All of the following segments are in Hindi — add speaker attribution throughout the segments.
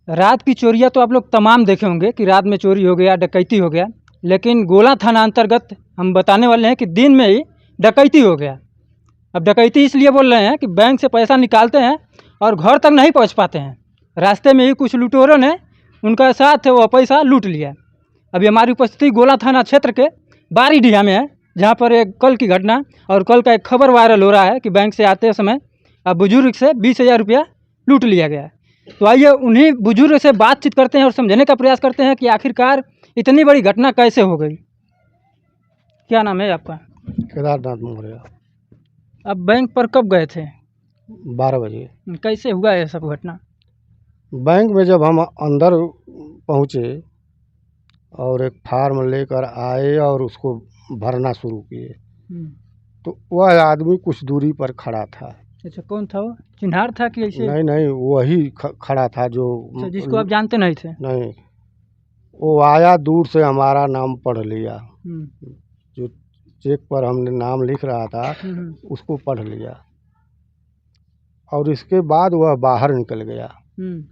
Speaker 1: रात की चोरियाँ तो आप लोग तमाम देखे होंगे कि रात में चोरी हो गया, डकैती हो गया, लेकिन गोला थाना अंतर्गत हम बताने वाले हैं कि दिन में ही डकैती हो गया। अब डकैती इसलिए बोल रहे हैं कि बैंक से पैसा निकालते हैं और घर तक नहीं पहुंच पाते हैं, रास्ते में ही कुछ लुटेरों ने उनका साथ वो पैसा लूट लिया। अभी हमारी उपस्थिति गोला थाना क्षेत्र के बारीडीहा में है, जहाँ पर एक कल की घटना और कल का एक खबर वायरल हो रहा है कि बैंक से आते समय बुजुर्ग से 20,000 रुपया लूट लिया गया है। तो आइए उन्हीं बुजुर्ग से बातचीत करते हैं और समझने का प्रयास करते हैं कि आखिरकार इतनी बड़ी घटना कैसे हो गई। क्या नाम है आपका?
Speaker 2: केदारनाथ मौर्य।
Speaker 1: अब बैंक पर कब गए थे?
Speaker 2: 12 बजे।
Speaker 1: कैसे हुआ ये सब घटना?
Speaker 2: बैंक में जब हम अंदर पहुँचे और एक फार्म लेकर आए और उसको भरना शुरू किए, तो वह आदमी कुछ दूरी पर खड़ा था।
Speaker 1: अच्छा, कौन था वो? चिन्हार था कि ऐसे?
Speaker 2: नहीं, वही खड़ा था जो
Speaker 1: अच्छा, जिसको आप जानते नहीं थे?
Speaker 2: नहीं, वो आया, दूर से हमारा नाम पढ़ लिया। जो चेक पर हमने नाम लिख रहा था उसको पढ़ लिया और इसके बाद वह बाहर निकल गया।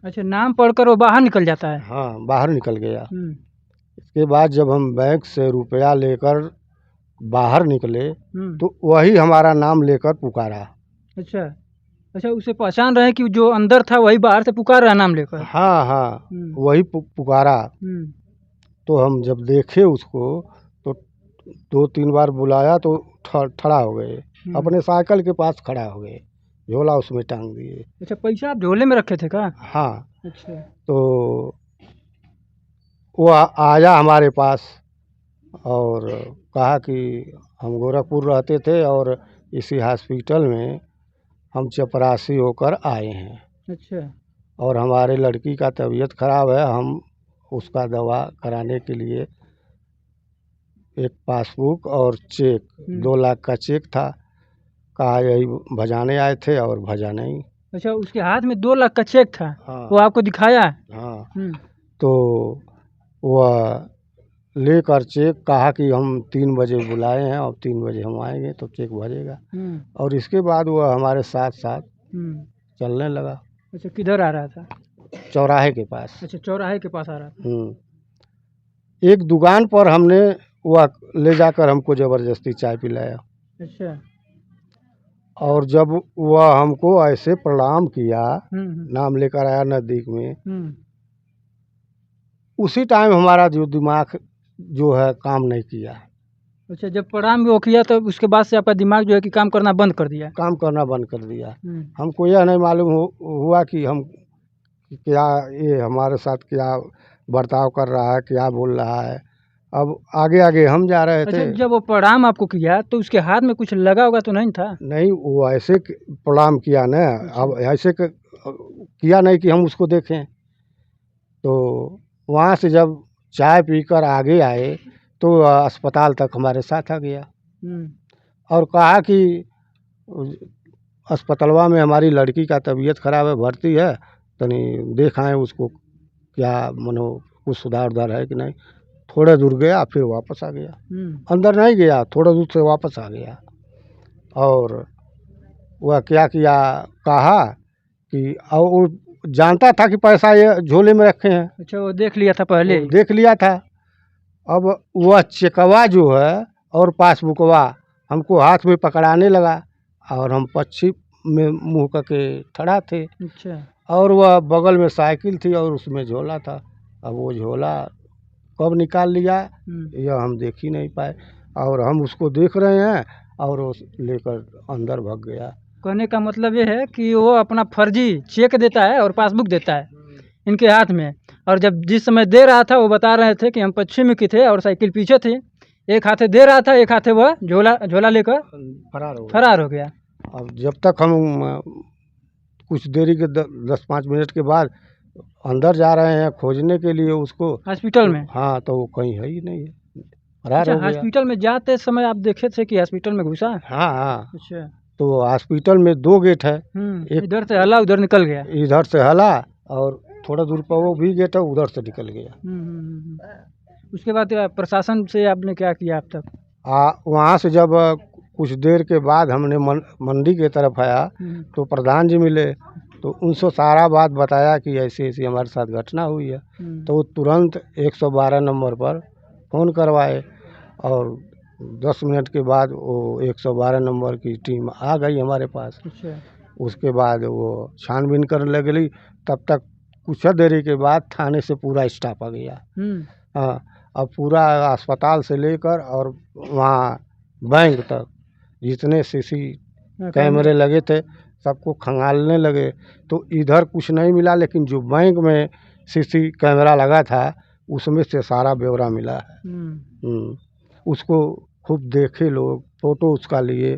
Speaker 1: अच्छा, नाम पढ़कर वो बाहर निकल जाता है?
Speaker 2: हाँ, बाहर निकल गया। इसके बाद जब हम बैंक से रुपया लेकर बाहर निकले तो वही हमारा नाम लेकर पुकारा।
Speaker 1: अच्छा, उसे पहचान रहे कि जो अंदर था वही बाहर से पुकार रहा नाम लेकर?
Speaker 2: हाँ, वही पुकारा। तो हम जब देखे उसको तो 2-3 बार बुलाया तो खड़ा हो गए, अपने साइकिल के पास खड़ा हो गए, झोला उसमें टांग दिए।
Speaker 1: अच्छा, पैसा आप झोले में रखे थे क्या?
Speaker 2: हाँ।
Speaker 1: अच्छा।
Speaker 2: तो वो आया हमारे पास और कहा कि हम गोरखपुर रहते थे और इसी हॉस्पिटल में हम चपरासी होकर आए हैं।
Speaker 1: अच्छा। और
Speaker 2: हमारे लड़की का तबीयत खराब है, हम उसका दवा कराने के लिए एक पासबुक और चेक 2 लाख का चेक था, कहा यही भजाने आए थे और भजा नहीं।
Speaker 1: अच्छा, उसके हाथ में 2 लाख का चेक था?
Speaker 2: हाँ।
Speaker 1: वो आपको दिखाया?
Speaker 2: हाँ। तो वह लेकर चेक कहा कि हम 3 बजे बुलाए हैं और 3 बजे हम आएंगे तो चेक भरेगा। और इसके बाद वह हमारे साथ साथ चलने लगा।
Speaker 1: अच्छा, किधर आ रहा था?
Speaker 2: चौराहे के पास।
Speaker 1: अच्छा, चौराहे के पास आ रहा था।
Speaker 2: एक दुकान पर हमने वह ले जाकर हमको ज़बरदस्ती चाय पिलाया।
Speaker 1: अच्छा।
Speaker 2: और जब वह हमको ऐसे प्रणाम किया, नाम लेकर आया नज़दीक में, उसी टाइम हमारा जो दिमाग जो है काम नहीं किया।
Speaker 1: अच्छा, जब प्रणाम वो किया तो उसके बाद से आपका दिमाग जो है कि काम करना बंद कर दिया?
Speaker 2: काम करना बंद कर दिया। हमको यह नहीं मालूम हुआ कि हम क्या ये हमारे साथ क्या बर्ताव कर रहा है, क्या बोल रहा है। अब आगे आगे हम जा रहे थे।
Speaker 1: जब वो प्रणाम आपको किया तो उसके हाथ में कुछ लगा होगा तो नहीं था?
Speaker 2: नहीं, वो ऐसे प्रणाम किया ना। अब ऐसे किया नहीं कि हम उसको देखें। तो वहाँ से जब चाय पीकर आगे आए तो अस्पताल तक हमारे साथ आ गया और कहा कि अस्पतालवा में हमारी लड़की का तबीयत खराब है, भर्ती है, तनी देखाएं उसको क्या मनो कुछ सुधार उधार है कि नहीं। थोड़ा दूर गया फिर वापस आ गया। अंदर नहीं गया, थोड़ा दूर से वापस आ गया। और वह क्या किया, कहा कि और वो जानता था कि पैसा ये झोले में रखे हैं।
Speaker 1: अच्छा, वो देख लिया था पहले?
Speaker 2: देख लिया था। अब वह चेकवा जो है और पासबुकवा हमको हाथ में पकड़ाने लगा और हम पक्षी में मुँह करके खड़ा थे।
Speaker 1: अच्छा। और
Speaker 2: वह बगल में साइकिल थी और उसमें झोला था। अब वो झोला कब निकाल लिया यह हम देख ही नहीं पाए और हम उसको देख रहे हैं और वो लेकर अंदर भाग गया।
Speaker 1: कहने का मतलब ये है कि वो अपना फर्जी चेक देता है और पासबुक देता है इनके हाथ में, और जब जिस समय दे रहा था वो बता रहे थे कि हम पश्चिम की थे और साइकिल पीछे थी। एक हाथे दे रहा था, एक हाथे वह झोला लेकर फरार हो गया।
Speaker 2: अब जब तक हम कुछ देरी के 10-5 मिनट के बाद अंदर जा रहे हैं खोजने के लिए उसको
Speaker 1: हॉस्पिटल में।
Speaker 2: हाँ, तो वो कहीं है ही नहीं है, फरार हो गया।
Speaker 1: हॉस्पिटल में जाते समय आप देखे थे कि हॉस्पिटल में घुसा?
Speaker 2: हाँ।
Speaker 1: अच्छा।
Speaker 2: तो हॉस्पिटल में 2 गेट है,
Speaker 1: एक इधर से हला उधर निकल गया।
Speaker 2: इधर से हला और थोड़ा दूर पर वो भी गेट है, उधर से निकल गया।
Speaker 1: उसके बाद प्रशासन से आपने क्या किया अब तक?
Speaker 2: वहाँ से जब कुछ देर के बाद हमने मंडी की तरफ आया तो प्रधान जी मिले तो उनसे सारा बात बताया कि ऐसी ऐसी हमारे साथ घटना हुई है। तो वो तुरंत 112 नंबर पर फ़ोन करवाए और 10 मिनट के बाद वो 112 नंबर की टीम आ गई हमारे पास।
Speaker 1: अच्छा।
Speaker 2: उसके बाद वो छानबीन करने लगी। तब तक कुछ देरी के बाद थाने से पूरा स्टाफ आ गया। हाँ, अब पूरा अस्पताल से लेकर और वहाँ बैंक तक जितने सीसी कैमरे लगे थे सबको खंगालने लगे। तो इधर कुछ नहीं मिला, लेकिन जो बैंक में सीसी कैमरा लगा था उसमें से सारा ब्यौरा मिला है। उसको खूब देखे लोग, फ़ोटो उसका लिए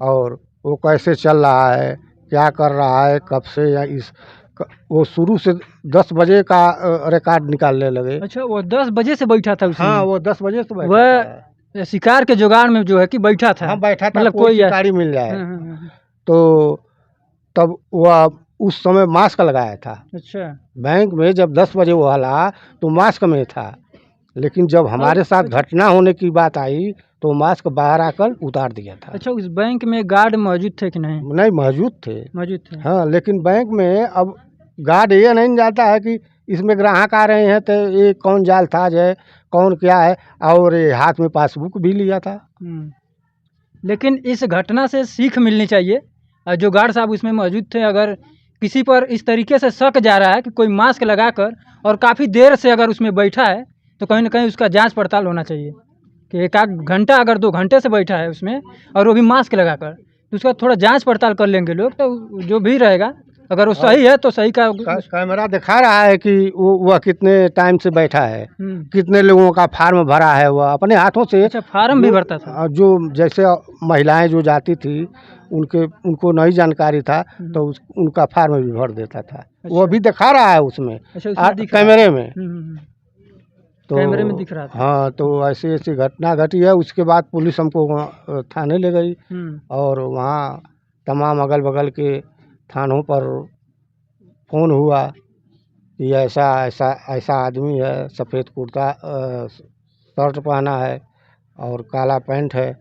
Speaker 2: और वो कैसे चल रहा है, क्या कर रहा है, कब से, या वो शुरू से 10 बजे का रिकॉर्ड निकालने लगे।
Speaker 1: अच्छा, वो 10 बजे से बैठा था उसमें?
Speaker 2: हाँ, वो 10 बजे से बैठा
Speaker 1: वह शिकार के जुगाड़ में जो है कि बैठा था।
Speaker 2: हाँ, बैठा था,
Speaker 1: मतलब
Speaker 2: कोई
Speaker 1: कोई
Speaker 2: शिकारी मिल जाए। तो तब वह उस समय मास्क लगाया था।
Speaker 1: अच्छा।
Speaker 2: बैंक में जब 10 बजे वो हला तो मास्क में था, लेकिन जब हमारे साथ घटना होने की बात आई तो मास्क बाहर आकर उतार दिया था।
Speaker 1: अच्छा, उस बैंक में गार्ड मौजूद थे कि नहीं?
Speaker 2: नहीं, मौजूद थे।
Speaker 1: मौजूद थे।
Speaker 2: हाँ, लेकिन बैंक में अब गार्ड ये नहीं जानता है कि इसमें ग्राहक आ रहे हैं तो ये कौन जालसाज है, कौन क्या है, और ये हाथ में पासबुक भी लिया था।
Speaker 1: लेकिन इस घटना से सीख मिलनी चाहिए। जो गार्ड साहब उसमें मौजूद थे, अगर किसी पर इस तरीके से शक जा रहा है कि कोई मास्क लगाकर और काफ़ी देर से अगर उसमें बैठा है, तो कहीं ना कहीं उसका जांच पड़ताल होना चाहिए कि एक आध घंटा अगर 2 घंटे से बैठा है उसमें और वो भी मास्क लगाकर, तो उसका थोड़ा जांच पड़ताल कर लेंगे लोग, तो जो भी रहेगा अगर वो सही है तो सही का
Speaker 2: कैमरा दिखा रहा है कि वह कितने टाइम से बैठा है, कितने लोगों का फार्म भरा है, वह अपने हाथों से।
Speaker 1: अच्छा, फार्म भी भरता था? जो
Speaker 2: जैसे महिलाएं जो जाती थी उनको नहीं जानकारी था तो उनका फार्म भी भर देता था। अच्छा। वो भी दिखा रहा है उसमें। अच्छा, कैमरे में। तो कैमरे में दिख रहा था। हाँ, तो ऐसी ऐसी घटना घटी है। उसके बाद पुलिस हमको थाने ले गई और वहाँ तमाम अगल बगल के थानों पर फ़ोन हुआ कि ऐसा ऐसा ऐसा आदमी है, सफ़ेद कुर्ता शर्ट पहना है और काला पैंट है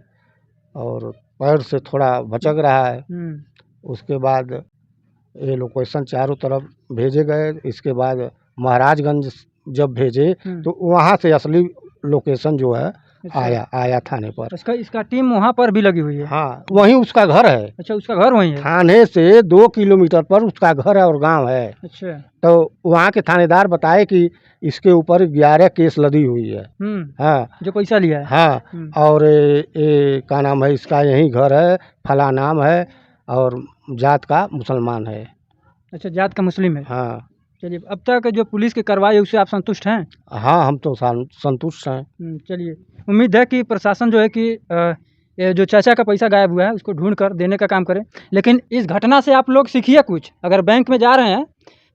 Speaker 2: और पैर से थोड़ा भचक रहा है। उसके बाद ये लोकेशन चारों तरफ भेजे गए। इसके बाद महाराजगंज जब भेजे तो वहाँ से असली लोकेशन जो है आया थाने पर। इसका टीम वहाँ पर भी लगी हुई है? हाँ, वहीं उसका घर है। अच्छा, उसका घर वहीं है? थाने से 2 किलोमीटर पर उसका घर है और गांव है। अच्छा। तो वहाँ के थानेदार बताए कि इसके ऊपर 11 केस लदी हुई है। हाँ, जो पैसा लिया है। हाँ, और ये क्या नाम है, इसका यही घर है, फला नाम है और जात का मुसलमान है। अच्छा, जात का मुस्लिम है। हाँ। चलिए, अब तक जो पुलिस की कार्रवाई है उससे आप संतुष्ट हैं? हाँ, हम तो संतुष्ट हैं। चलिए, उम्मीद है कि प्रशासन जो है कि ये जो चाचा का पैसा गायब हुआ है उसको ढूंढ कर देने का काम करे। लेकिन इस घटना से आप लोग सीखिए कुछ। अगर बैंक में जा रहे हैं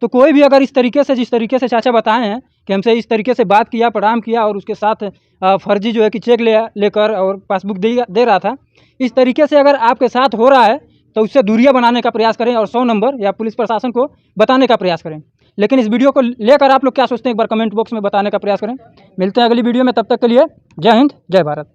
Speaker 2: तो कोई भी अगर इस तरीके से, जिस तरीके से चाचा बताए हैं कि हमसे इस तरीके से बात किया, प्रणाम किया और उसके साथ फर्जी जो है कि चेक लेकर और पासबुक दे रहा था, इस तरीके से अगर आपके साथ हो रहा है तो उससे दूरियां बनाने का प्रयास करें और 100 नंबर या पुलिस प्रशासन को बताने का प्रयास करें। लेकिन इस वीडियो को लेकर आप लोग क्या सोचते हैं, एक बार कमेंट बॉक्स में बताने का प्रयास करें। मिलते हैं अगली वीडियो में, तब तक के लिए जय हिंद, जय भारत।